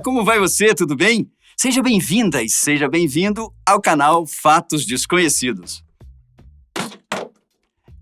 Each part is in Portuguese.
Como vai você? Tudo bem? Seja bem-vinda e seja bem-vindo ao canal Fatos Desconhecidos.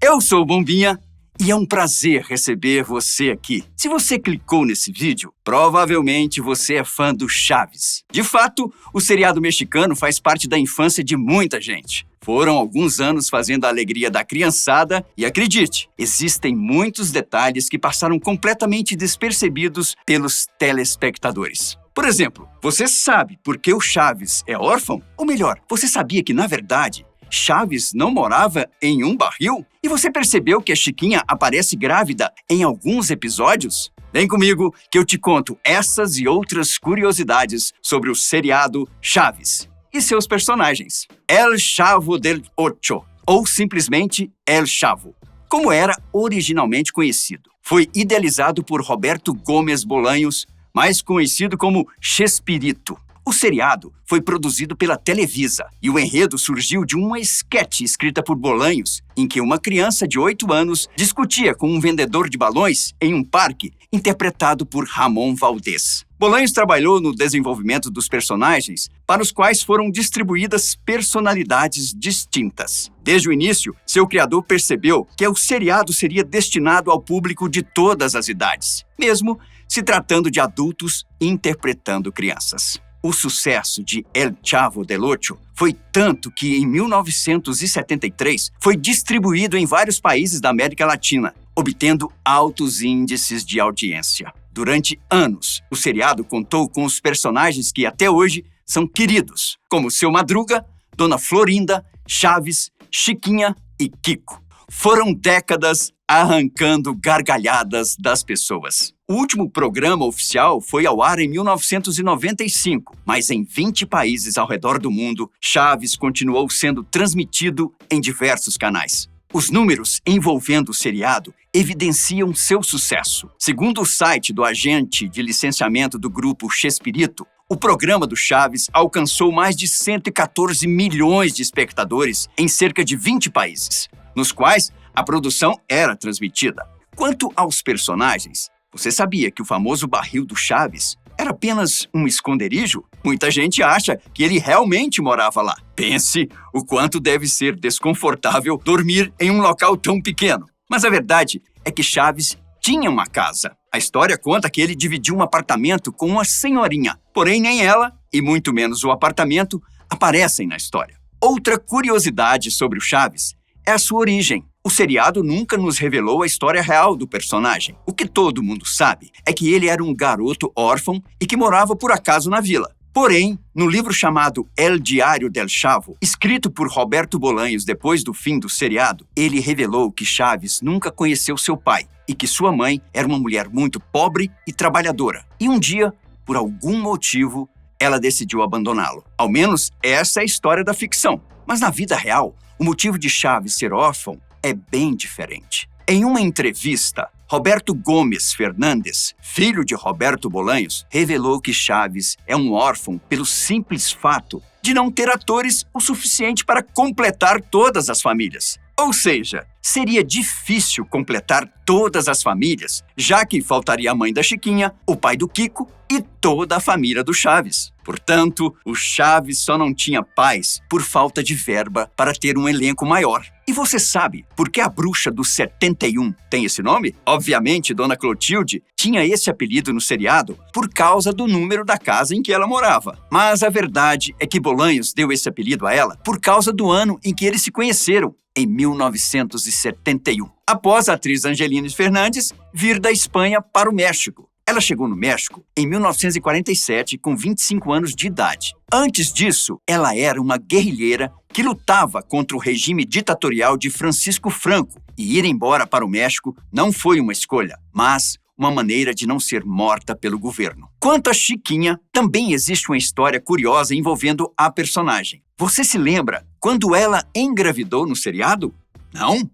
Eu sou o Bombinha e é um prazer receber você aqui. Se você clicou nesse vídeo, provavelmente você é fã do Chaves. De fato, o seriado mexicano faz parte da infância de muita gente. Foram alguns anos fazendo a alegria da criançada e acredite, existem muitos detalhes que passaram completamente despercebidos pelos telespectadores. Por exemplo, você sabe por que o Chaves é órfão? Ou melhor, você sabia que, na verdade, Chaves não morava em um barril? E você percebeu que a Chiquinha aparece grávida em alguns episódios? Vem comigo que eu te conto essas e outras curiosidades sobre o seriado Chaves e seus personagens. El Chavo del Ocho, ou simplesmente El Chavo, como era originalmente conhecido. Foi idealizado por Roberto Gómez Bolaños, mais conhecido como Chespirito. O seriado foi produzido pela Televisa e o enredo surgiu de uma esquete escrita por Bolaños, em que uma criança de 8 anos discutia com um vendedor de balões em um parque, interpretado por Ramon Valdez. Bolaños trabalhou no desenvolvimento dos personagens, para os quais foram distribuídas personalidades distintas. Desde o início, seu criador percebeu que o seriado seria destinado ao público de todas as idades, mesmo se tratando de adultos interpretando crianças. O sucesso de El Chavo del Ocho foi tanto que, em 1973, foi distribuído em vários países da América Latina, obtendo altos índices de audiência. Durante anos, o seriado contou com os personagens que até hoje são queridos, como Seu Madruga, Dona Florinda, Chaves, Chiquinha e Kiko. Foram décadas arrancando gargalhadas das pessoas. O último programa oficial foi ao ar em 1995, mas em 20 países ao redor do mundo, Chaves continuou sendo transmitido em diversos canais. Os números envolvendo o seriado evidenciam seu sucesso. Segundo o site do agente de licenciamento do grupo Chespirito, o programa do Chaves alcançou mais de 114 milhões de espectadores em cerca de 20 países, nos quais a produção era transmitida. Quanto aos personagens, você sabia que o famoso barril do Chaves era apenas um esconderijo? Muita gente acha que ele realmente morava lá. Pense o quanto deve ser desconfortável dormir em um local tão pequeno. Mas a verdade é que Chaves tinha uma casa. A história conta que ele dividiu um apartamento com uma senhorinha. Porém, nem ela, e muito menos o apartamento, aparecem na história. Outra curiosidade sobre o Chaves é a sua origem. O seriado nunca nos revelou a história real do personagem. O que todo mundo sabe é que ele era um garoto órfão e que morava por acaso na vila. Porém, no livro chamado El Diário del Chavo, escrito por Roberto Bolaños depois do fim do seriado, ele revelou que Chaves nunca conheceu seu pai e que sua mãe era uma mulher muito pobre e trabalhadora. E um dia, por algum motivo, ela decidiu abandoná-lo. Ao menos essa é a história da ficção. Mas na vida real, o motivo de Chaves ser órfão é bem diferente. Em uma entrevista, Roberto Gomes Fernandes, filho de Roberto Bolaños, revelou que Chaves é um órfão pelo simples fato de não ter atores o suficiente para completar todas as famílias. Ou seja, seria difícil completar todas as famílias, já que faltaria a mãe da Chiquinha, o pai do Kiko e toda a família do Chaves. Portanto, o Chaves só não tinha paz por falta de verba para ter um elenco maior. E você sabe por que a bruxa do 71 tem esse nome? Obviamente, Dona Clotilde tinha esse apelido no seriado por causa do número da casa em que ela morava. Mas a verdade é que Bolaños deu esse apelido a ela por causa do ano em que eles se conheceram, em 1971, após a atriz Angelina Fernandes vir da Espanha para o México. Ela chegou no México em 1947 com 25 anos de idade. Antes disso, ela era uma guerrilheira que lutava contra o regime ditatorial de Francisco Franco, e ir embora para o México não foi uma escolha, mas uma maneira de não ser morta pelo governo. Quanto a Chiquinha, também existe uma história curiosa envolvendo a personagem. Você se lembra quando ela engravidou no seriado? Não?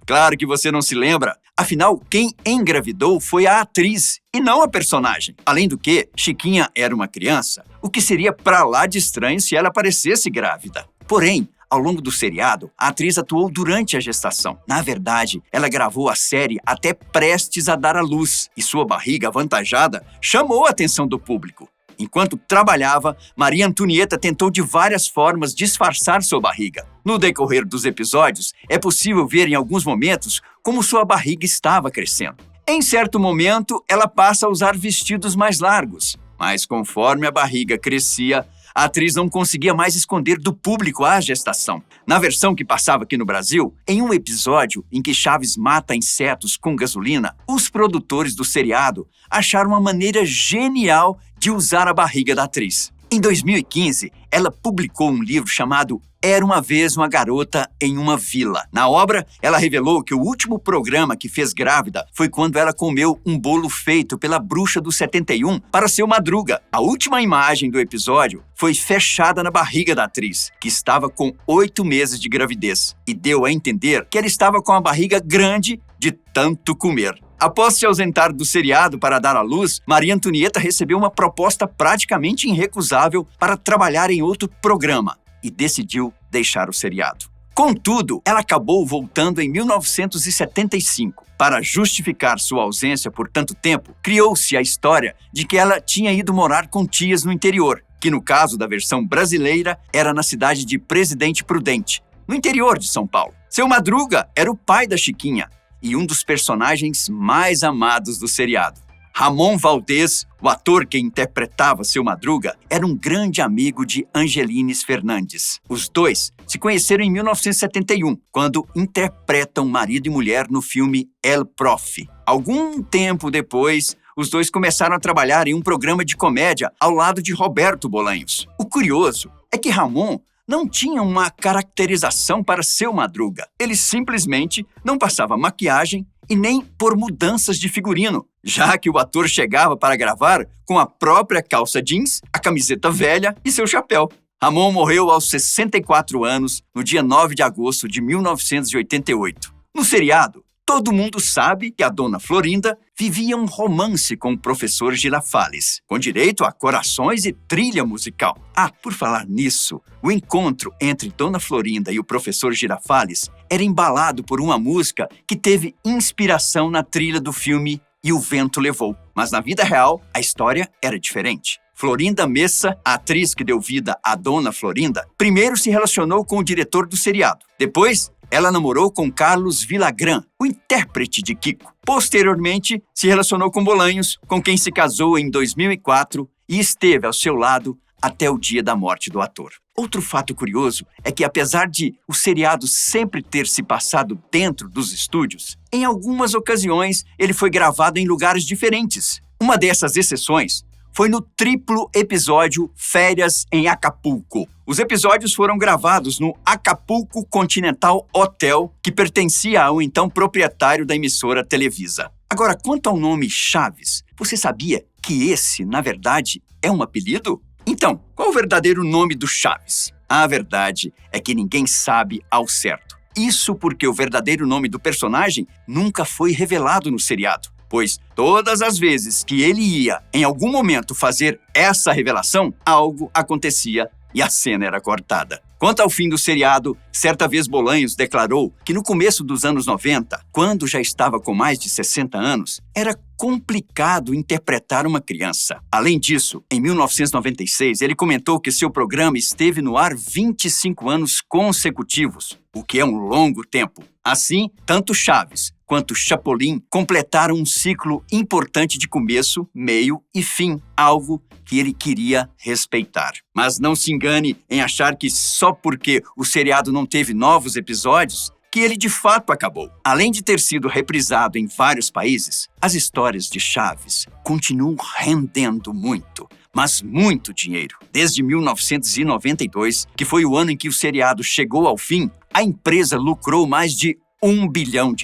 Claro que você não se lembra. Afinal, quem engravidou foi a atriz e não a personagem. Além do que, Chiquinha era uma criança, o que seria pra lá de estranho se ela aparecesse grávida. Porém, ao longo do seriado, a atriz atuou durante a gestação. Na verdade, ela gravou a série até prestes a dar à luz, e sua barriga avantajada chamou a atenção do público. Enquanto trabalhava, Maria Antonieta tentou de várias formas disfarçar sua barriga. No decorrer dos episódios, é possível ver em alguns momentos como sua barriga estava crescendo. Em certo momento, ela passa a usar vestidos mais largos, mas conforme a barriga crescia, a atriz não conseguia mais esconder do público a gestação. Na versão que passava aqui no Brasil, em um episódio em que Chaves mata insetos com gasolina, os produtores do seriado acharam uma maneira genial de usar a barriga da atriz. Em 2015, ela publicou um livro chamado Era uma Vez uma Garota em uma Vila. Na obra, ela revelou que o último programa que fez grávida foi quando ela comeu um bolo feito pela bruxa do 71 para seu Madruga. A última imagem do episódio foi fechada na barriga da atriz, que estava com 8 meses de gravidez, e deu a entender que ela estava com a barriga grande de tanto comer. Após se ausentar do seriado para dar à luz, Maria Antonieta recebeu uma proposta praticamente irrecusável para trabalhar em outro programa e decidiu deixar o seriado. Contudo, ela acabou voltando em 1975. Para justificar sua ausência por tanto tempo, criou-se a história de que ela tinha ido morar com tias no interior, que no caso da versão brasileira era na cidade de Presidente Prudente, no interior de São Paulo. Seu Madruga era o pai da Chiquinha e um dos personagens mais amados do seriado. Ramon Valdez, o ator que interpretava seu Madruga, era um grande amigo de Angelines Fernandes. Os dois se conheceram em 1971, quando interpretam marido e mulher no filme El Prof. Algum tempo depois, os dois começaram a trabalhar em um programa de comédia ao lado de Roberto Bolanhos. O curioso é que Ramon não tinha uma caracterização para seu Madruga. Ele simplesmente não passava maquiagem e nem por mudanças de figurino, já que o ator chegava para gravar com a própria calça jeans, a camiseta velha e seu chapéu. Ramon morreu aos 64 anos, no dia 9 de agosto de 1988. No seriado, todo mundo sabe que a Dona Florinda vivia um romance com o professor Girafales, com direito a corações e trilha musical. Ah, por falar nisso, o encontro entre Dona Florinda e o professor Girafales era embalado por uma música que teve inspiração na trilha do filme E o Vento Levou. Mas na vida real, a história era diferente. Florinda Messa, a atriz que deu vida à Dona Florinda, primeiro se relacionou com o diretor do seriado. Depois, ela namorou com Carlos Villagrán, o intérprete de Kiko. Posteriormente, se relacionou com Bolanhos, com quem se casou em 2004 e esteve ao seu lado até o dia da morte do ator. Outro fato curioso é que, apesar de o seriado sempre ter se passado dentro dos estúdios, em algumas ocasiões ele foi gravado em lugares diferentes. Uma dessas exceções foi no triplo episódio Férias em Acapulco. Os episódios foram gravados no Acapulco Continental Hotel, que pertencia ao então proprietário da emissora Televisa. Agora, quanto ao nome Chaves, você sabia que esse, na verdade, é um apelido? Então, qual o verdadeiro nome do Chaves? A verdade é que ninguém sabe ao certo. Isso porque o verdadeiro nome do personagem nunca foi revelado no seriado, pois todas as vezes que ele ia, em algum momento, fazer essa revelação, algo acontecia e a cena era cortada. Quanto ao fim do seriado, certa vez Bolanhos declarou que no começo dos anos 90, quando já estava com mais de 60 anos, era complicado interpretar uma criança. Além disso, em 1996, ele comentou que seu programa esteve no ar 25 anos consecutivos, o que é um longo tempo. Assim, tanto Chaves quanto Chapolin completaram um ciclo importante de começo, meio e fim, algo que ele queria respeitar. Mas não se engane em achar que só porque o seriado não teve novos episódios, que ele de fato acabou. Além de ter sido reprisado em vários países, as histórias de Chaves continuam rendendo muito, mas muito dinheiro. Desde 1992, que foi o ano em que o seriado chegou ao fim, a empresa lucrou mais de R$1 bilhão.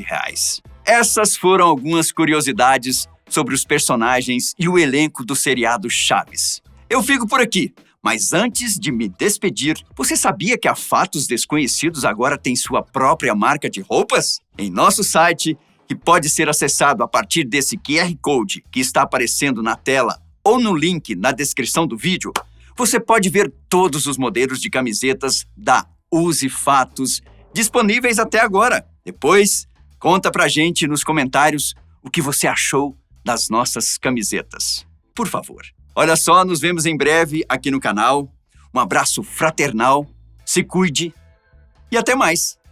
Essas foram algumas curiosidades sobre os personagens e o elenco do seriado Chaves. Eu fico por aqui, mas antes de me despedir, você sabia que a Fatos Desconhecidos agora tem sua própria marca de roupas? Em nosso site, que pode ser acessado a partir desse QR Code que está aparecendo na tela ou no link na descrição do vídeo, você pode ver todos os modelos de camisetas da Use Fatos disponíveis até agora. Depois, conta pra gente nos comentários o que você achou das nossas camisetas. Por favor. Olha só, nos vemos em breve aqui no canal. Um abraço fraternal, se cuide e até mais!